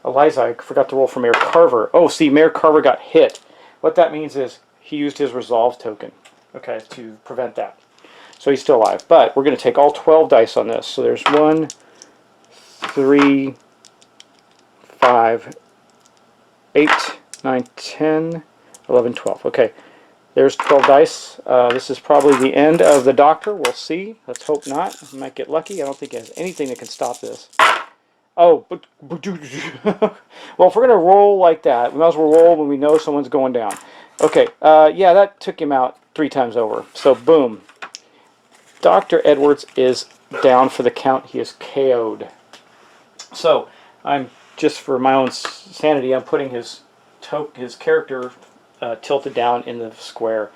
[SPEAKER 2] Eliza, I forgot to roll for Mayor Carver. Oh, see, Mayor Carver got hit. What that means is he used his resolve token, okay, to prevent that. So he's still alive. But we're going to take all 12 dice on this. So there's 1, 3, 5, 8, 9, 10, 11, 12. Okay, there's 12 dice. This is probably the end of the doctor. We'll see. Let's hope not. We might get lucky. I don't think it has anything that can stop this. Oh, but well, if we're going to roll like that, we might as well roll when we know someone's going down. Okay, yeah, that took him out 3 times over. So, boom. Dr. Edwards is down for the count. He is KO'd. So, I'm just for my own sanity, I'm putting his character tilted down in the square.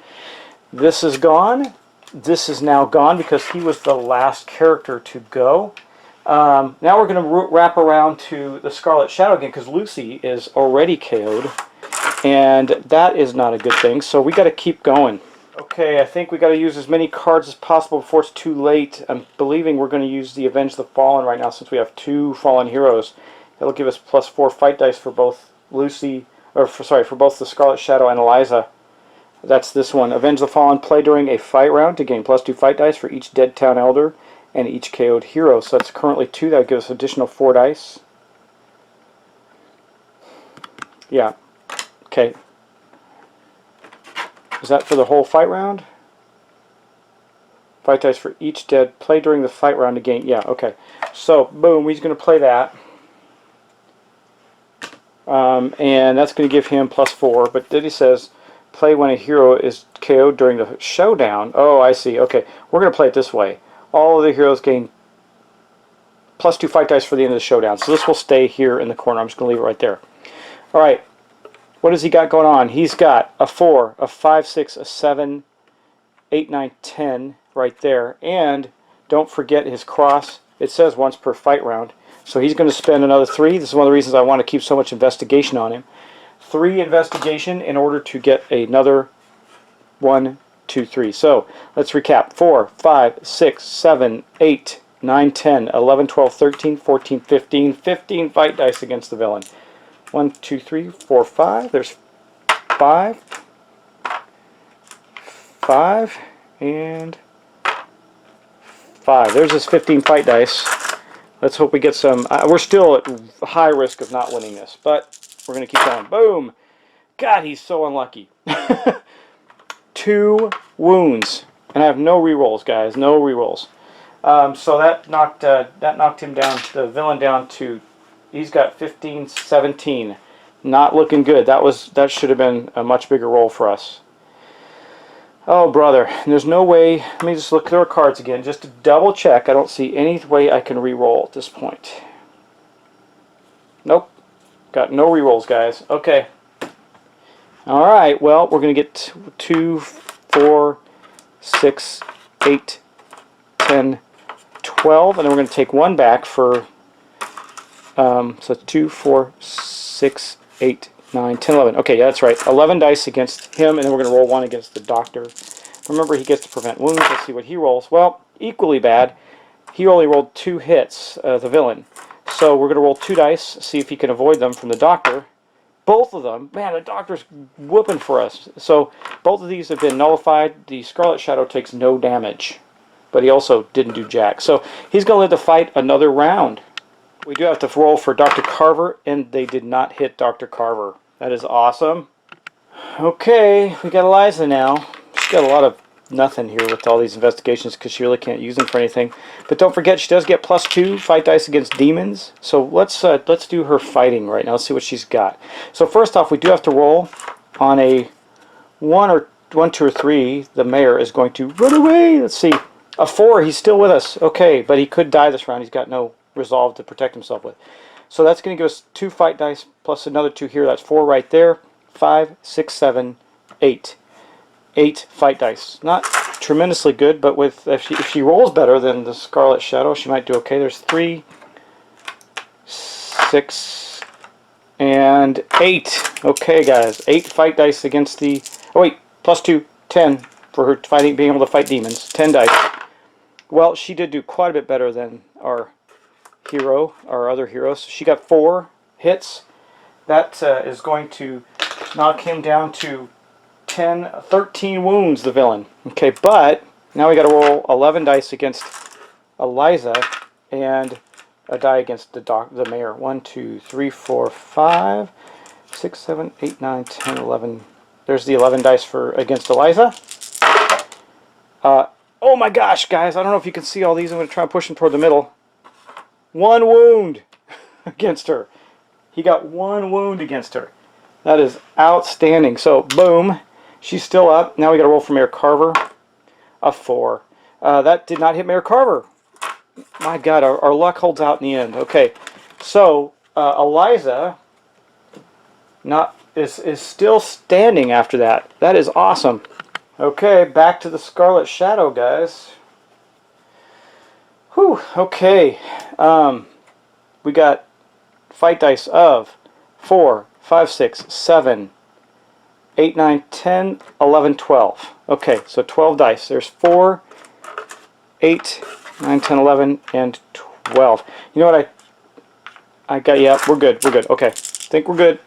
[SPEAKER 2] This is gone. This is now gone because he was the last character to go. Now we're going to wrap around to the Scarlet Shadow again because Lucy is already KO'd, and that is not a good thing. So we got to keep going. Okay, I think we got to use as many cards as possible before it's too late. I'm believing we're going to use the Avenge the Fallen right now since we have 2 fallen heroes. That'll give us +4 fight dice for both Lucy, or for both the Scarlet Shadow and Eliza. That's this one. Avenge the Fallen. Play during a fight round to gain +2 fight dice for each dead town elder and each KO'd hero. So that's currently 2. That would give us additional 4 dice. Yeah. Okay. Is that for the whole fight round? Fight dice for each dead. Play during the fight round to gain. Yeah, okay. So, boom, he's going to play that. And that's going to give him +4. But then he says, Play when a hero is KO'd during the showdown. Oh, I see. Okay, we're going to play it this way. All of the heroes gain +2 fight dice for the end of the showdown. So this will stay here in the corner. I'm just going to leave it right there. All right. What has he got going on? He's got a 4, a 5, 6, a 7, 8, 9, 10 right there. And don't forget his cross. It says once per fight round. So he's going to spend another 3. This is one of the reasons I want to keep so much investigation on him. 3 investigation in order to get another 1, 2, 3. So let's recap. 4, 5, 6, 7, 8, 9, 10, 11, 12, 13, 14, 15. 15 fight dice against the villain. 1, 2, 3, 4, 5. There's 5. 5 and 5. There's his 15 fight dice. Let's hope we get some. We're still at high risk of not winning this, but we're going to keep going. Boom! God, he's so unlucky. 2 wounds, and I have no rerolls, guys. No rerolls. So that knocked him down, the villain down to. He's got 15, 17. Not looking good. That should have been a much bigger roll for us. Oh, brother. There's no way. Let me just look at our cards again, just to double check. I don't see any way I can re-roll at this point. Nope. Got no re-rolls, guys. Okay. Alright, well, we're going to get 2, 4, 6, 8, 10, 12, and then we're going to take 1 back for, so 2, 4, 6, 8, 9, 10, 11. Okay, yeah, that's right. 11 dice against him, and then we're going to roll 1 against the doctor. Remember, he gets to prevent wounds. Let's see what he rolls. Well, equally bad. He only rolled 2 hits, the villain. So we're going to roll 2 dice, see if he can avoid them from the doctor. Both of them, man, the doctor's whooping for us. So both of these have been nullified. The Scarlet Shadow takes no damage, but he also didn't do jack. So he's going to live to fight another round. We do have to roll for Dr. Carver, and they did not hit Dr. Carver. That is awesome. Okay, we got Eliza now. She's got a lot of nothing here with all these investigations because she really can't use them for anything. But don't forget, she does get +2 fight dice against demons. So let's do her fighting right now. Let's see what she's got. So first off, we do have to roll on a 1, 2, or 3. The mayor is going to run away. Let's see. A 4. He's still with us. Okay, but he could die this round. He's got no resolve to protect himself with. So that's going to give us 2 fight dice plus another 2 here. That's 4 right there. 5, 6, 7, 8. 8 fight dice. Not tremendously good, but with if she rolls better than the Scarlet Shadow, she might do okay. There's 3, 6, and 8. Okay, guys. 8 fight dice against the. Oh wait, +2, 10 for her being able to fight demons. 10 dice. Well, she did do quite a bit better than our hero, our other heroes. She got 4 hits. That is going to knock him down to 13 wounds, the villain. Okay, but now we got to roll 11 dice against Eliza and a die against the mayor. 1, 2, 3, 4, 5, 6, 7, 8, 9, 10, 11. There's the 11 dice for against Eliza. Oh my gosh, guys! I don't know if you can see all these. I'm going to try and push them toward the middle. 1 wound against her. He got 1 wound against her. That is outstanding. So, boom. She's still up. Now we got to roll for Mayor Carver. A 4. That did not hit Mayor Carver. My God, our luck holds out in the end. Okay, so Eliza is still standing after that. That is awesome. Okay, back to the Scarlet Shadow, guys. Whew. Okay, we got fight dice of 4, 5, 6, 7. 8, 9, 10, 11, 12. Okay, so 12 dice. There's 4, 8, 9, 10, 11, and 12. You know what I got? Yeah, we're good. We're good. Okay, I think we're good.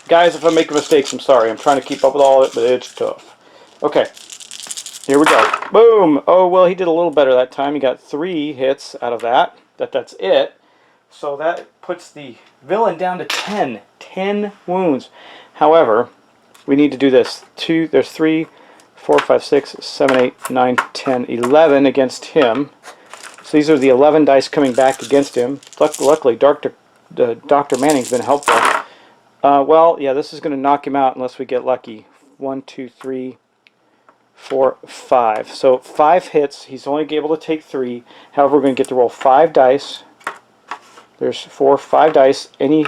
[SPEAKER 2] Guys, if I make mistakes, I'm sorry. I'm trying to keep up with all of it, but it's tough. Okay, here we go. Boom! Oh, well, he did a little better that time. He got 3 hits out of that. That's it. So that puts the villain down to 10. 10 wounds. However, we need to do this. There's 3, 4, 5, 6, 7, 8, 9, 10, 11 against him. So these are the 11 dice coming back against him. Luckily, Dr. Manning's been helpful. Well, yeah, this is going to knock him out unless we get lucky. 1, 2, 3, 4, 5. So 5 hits. He's only able to take 3. However, we're going to get to roll 5 dice. There's 5 dice. Any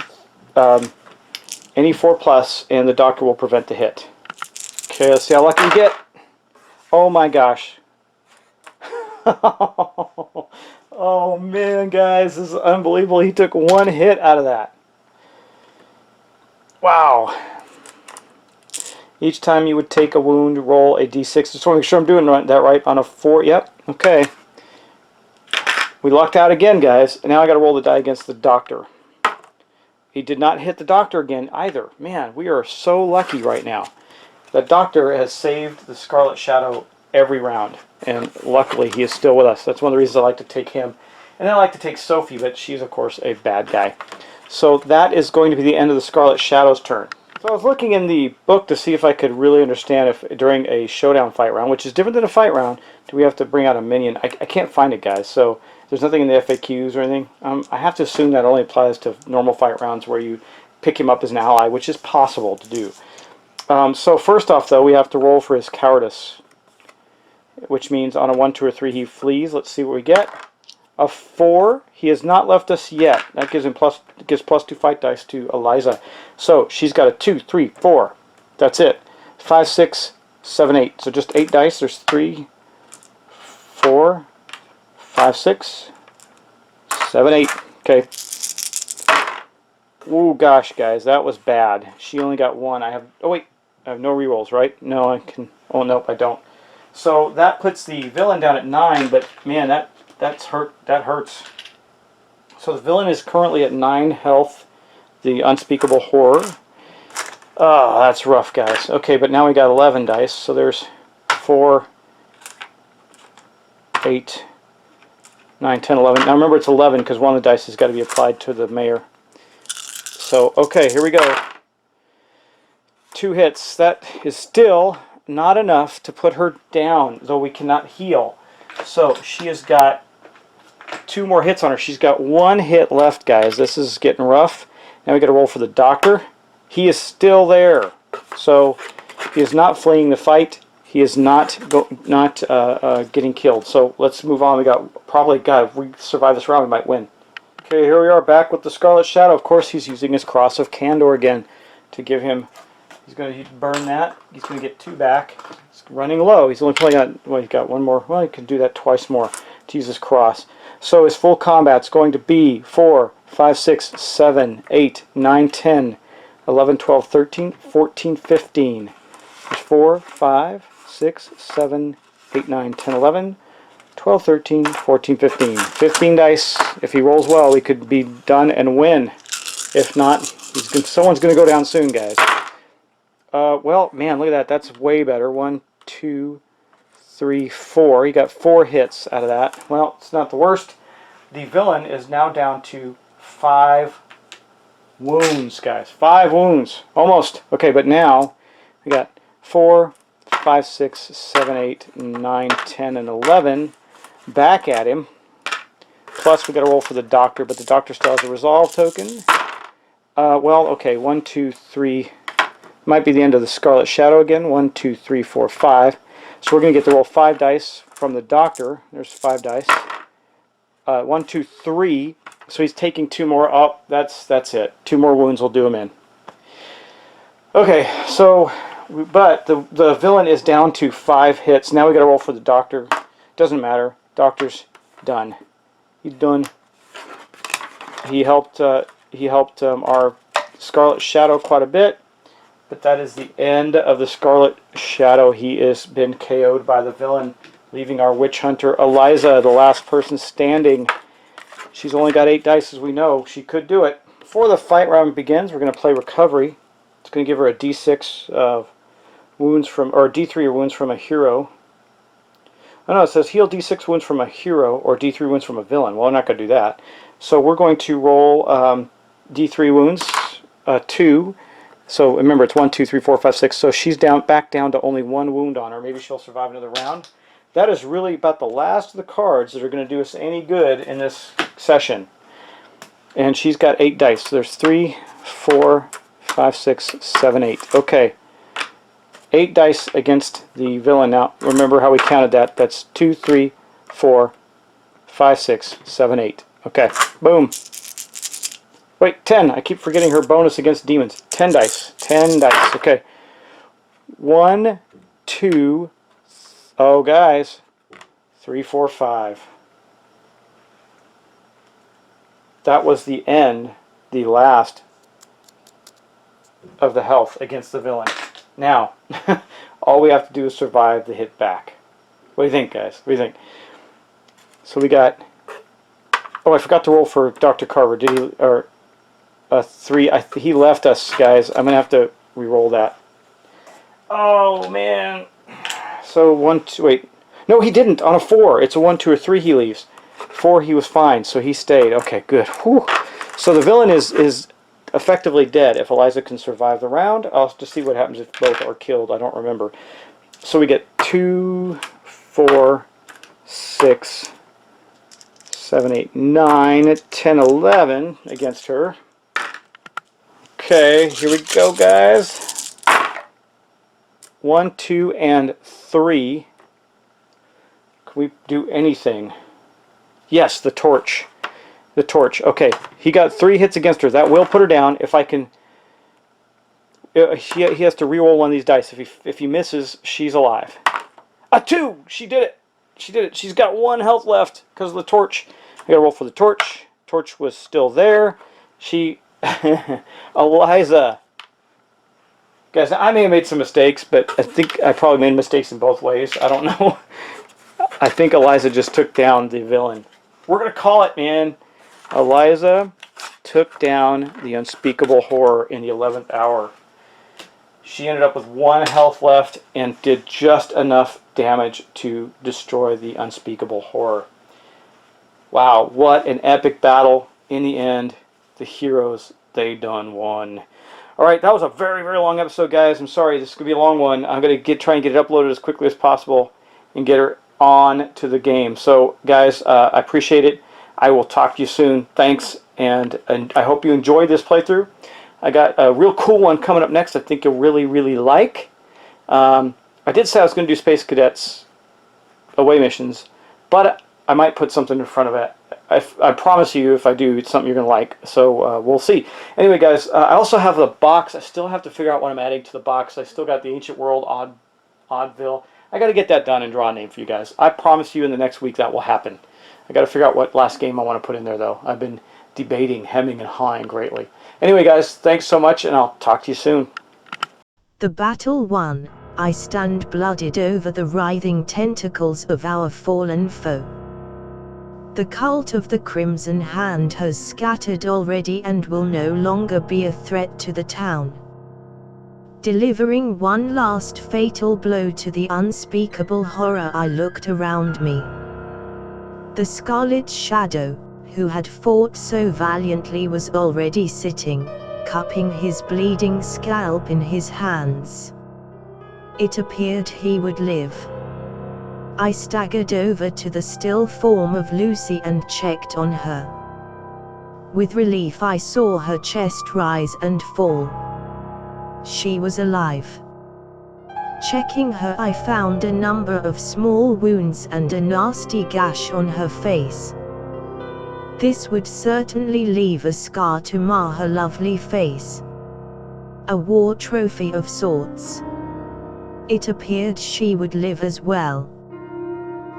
[SPEAKER 2] 4 plus, and the doctor will prevent the hit. Okay, let's see how lucky we get. Oh my gosh. Oh man, guys, this is unbelievable. He took 1 hit out of that. Wow. Each time you would take a wound, roll a d6. Just want to make sure I'm doing that right. On a 4, yep, okay. We lucked out again, guys. And now I got to roll the die against the doctor. He did not hit the doctor again either. Man, we are so lucky right now. The doctor has saved the Scarlet Shadow every round. And luckily, he is still with us. That's one of the reasons I like to take him. And I like to take Sophie, but she's, of course, a bad guy. So that is going to be the end of the Scarlet Shadow's turn. So I was looking in the book to see if I could really understand if during a showdown fight round, which is different than a fight round, do we have to bring out a minion. I can't find it, guys. So there's nothing in the FAQs or anything. I have to assume that only applies to normal fight rounds where you pick him up as an ally, which is possible to do. So first off, though, we have to roll for his cowardice, which means on a 1, 2, or 3 he flees. Let's see what we get. A 4. He has not left us yet. That gives him +2 fight dice to Eliza. So she's got a 2, 3, 4. That's it. 5, 6, 7, 8. So just 8 dice. There's 3, 4, 5, 6, 7, 8. Okay. Oh gosh, guys, that was bad. She only got 1. I have. Oh wait, I have no rerolls, right? No, I can. Oh nope, I don't. So that puts the villain down at 9. But man, that hurts. So the villain is currently at 9 health. The unspeakable horror. Oh, that's rough, guys. Okay, but now we got 11 dice. So there's 4, 8, 9, 10, 11. Now remember, it's 11 because one of the dice has got to be applied to the mayor. So okay, here we go. 2 hits. That is still not enough to put her down, though we cannot heal. So she has got 2 more hits on her. She's got 1 hit left, guys. This is getting rough. Now we got to roll for the doctor. He is still there. So he is not fleeing the fight. He is not getting killed. So let's move on. We got probably, God, if we survive this round, we might win. Okay, here we are back with the Scarlet Shadow. Of course, he's using his Cross of Candor again to give him. He's going to burn that. He's going to get 2 back. He's running low. He's only playing on. Well, he's got 1 more. Well, he can do that twice more to use his cross. So his full combat's going to be 4, 5, 6, 7, 8, 9, 10, 11, 12, 13, 14, 15. There's 4, 5, 6, 7, 8, 9, 10, 11, 12, 13, 14, 15. 15 dice. If he rolls well, we could be done and win. If not, someone's going to go down soon, guys. Well, man, look at that. That's way better. 1, 2, 3, 4. He got 4 hits out of that. Well, it's not the worst. The villain is now down to 5 wounds, guys. 5 wounds. Almost. Okay, but now we got 4, 5, 6, 7, 8, 9, 10, and 11 back at him. Plus, we got to roll for the doctor, but the doctor still has a resolve token. Well, okay, 1, 2, 3. Might be the end of the Scarlet Shadow again. 1, 2, 3, 4, 5. So we're going to get to roll 5 dice from the doctor. There's 5 dice. 1, 2, 3. So he's taking 2 more. Oh, that's it. 2 more wounds will do him in. Okay, so, but the villain is down to 5 hits. Now we got to roll for the doctor. Doesn't matter. Doctor's done. He's done. He helped our Scarlet Shadow quite a bit. But that is the end of the Scarlet Shadow. He has been KO'd by the villain, leaving our Witch Hunter Eliza, the last person standing. She's only got 8 dice, as we know. She could do it. Before the fight round begins, we're going to play Recovery. It's going to give her a D6 wounds from, or D3 wounds from a hero. Oh no, it says heal D6 wounds from a hero or D3 wounds from a villain. Well, I'm not going to do that. So we're going to roll D3 wounds, 2. So remember, it's 1, 2, 3, 4, 5, 6. So she's back down to only 1 wound on her. Maybe she'll survive another round. That is really about the last of the cards that are going to do us any good in this session. And she's got 8 dice. So there's 3, 4, 5, 6, 7, 8. Okay. 8 dice against the villain. Now, remember how we counted that. That's 2, 3, 4, 5, 6, 7, 8. Okay, boom. Wait, 10. I keep forgetting her bonus against demons. 10 dice. 10 dice. Okay. 1, 2, oh, guys. 3, 4, 5. That was the end, the last of the health against the villain. Now, all we have to do is survive the hit back. What do you think, guys? What do you think? So we got... Oh, I forgot to roll for Dr. Carver. Did he... Or... 3... he left us, guys. I'm going to have to re-roll that. Oh, man. So, 1, 2... Wait. No, he didn't. On a 4. It's a 1, 2, or 3 he leaves. 4 he was fine, so he stayed. Okay, good. Whew. So the villain is effectively dead. If Eliza can survive the round, I'll just see what happens if both are killed. I don't remember. So we get 2, 4, 6, 7, 8, 9, 10, 11 against her. Okay, here we go, guys. 1, 2, and 3. Can we do anything? Yes, the torch. The torch. Okay, he got 3 hits against her. That will put her down. If I can... He has to reroll one of these dice. If he misses, she's alive. A 2! She did it! She did it. She's got 1 health left because of the torch. I gotta roll for the torch. Torch was still there. She... Eliza. Guys, I may have made some mistakes, but I think I probably made mistakes in both ways. I don't know. I think Eliza just took down the villain. We're going to call it, man. Eliza took down the unspeakable horror in the 11th hour. She ended up with 1 health left and did just enough damage to destroy the unspeakable horror. Wow, what an epic battle. In the end, the heroes, they done won. Alright, that was a very, very long episode, guys. I'm sorry, this is going to be a long one. I'm going to try and get it uploaded as quickly as possible and get her on to the game. So, guys, I appreciate it. I will talk to you soon. Thanks, and I hope you enjoyed this playthrough. I got a real cool one coming up next I think you'll really, really like. I did say I was going to do Space Cadets away missions, but I might put something in front of it. I promise you, if I do, it's something you're going to like. So we'll see. Anyway, guys, I also have the box. I still have to figure out what I'm adding to the box. I still got the Ancient World Oddville. I got to get that done and draw a name for you guys. I promise you in the next week that will happen. I got to figure out what last game I want to put in there, though. I've been debating, hemming, and hawing greatly. Anyway, guys, thanks so much, and I'll talk to you soon.
[SPEAKER 1] The battle won. I stand blooded over the writhing tentacles of our fallen foe. The cult of the Crimson Hand has scattered already and will no longer be a threat to the town. Delivering one last fatal blow to the unspeakable horror, I looked around me. The Scarlet Shadow, who had fought so valiantly, was already sitting, cupping his bleeding scalp in his hands. It appeared he would live. I staggered over to the still form of Lucy and checked on her. With relief I saw her chest rise and fall. She was alive. Checking her, I found a number of small wounds and a nasty gash on her face. This would certainly leave a scar to mar her lovely face. A war trophy of sorts. It appeared she would live as well.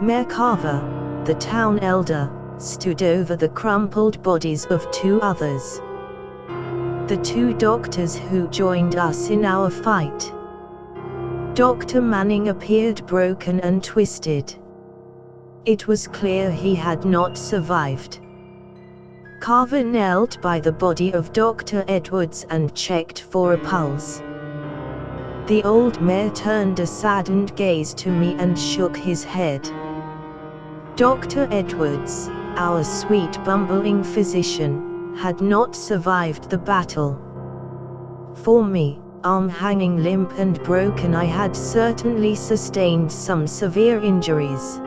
[SPEAKER 1] Mayor Carver, the town elder, stood over the crumpled bodies of 2 others. The 2 doctors who joined us in our fight. Dr. Manning appeared broken and twisted. It was clear he had not survived. Carver knelt by the body of Dr. Edwards and checked for a pulse. The old mayor turned a saddened gaze to me and shook his head. Dr. Edwards, our sweet bumbling physician, had not survived the battle. For me, arm hanging limp and broken, I had certainly sustained some severe injuries.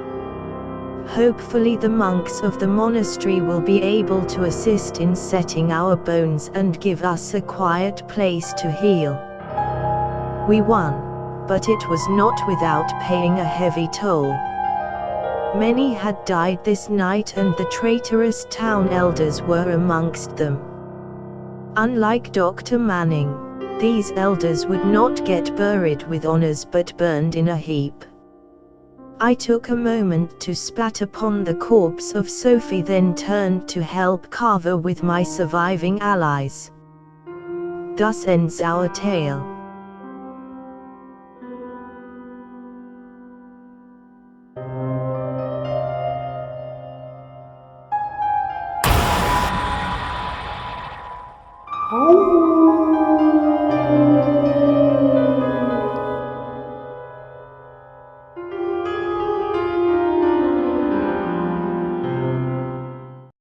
[SPEAKER 1] Hopefully the monks of the monastery will be able to assist in setting our bones and give us a quiet place to heal. We won. but it was not without paying a heavy toll. Many had died this night, and the traitorous town elders were amongst them. Unlike Dr. Manning, these elders would not get buried with honors but burned in a heap. I took a moment to spat upon the corpse of Sophie, then turned to help Carver with my surviving allies. Thus ends our tale.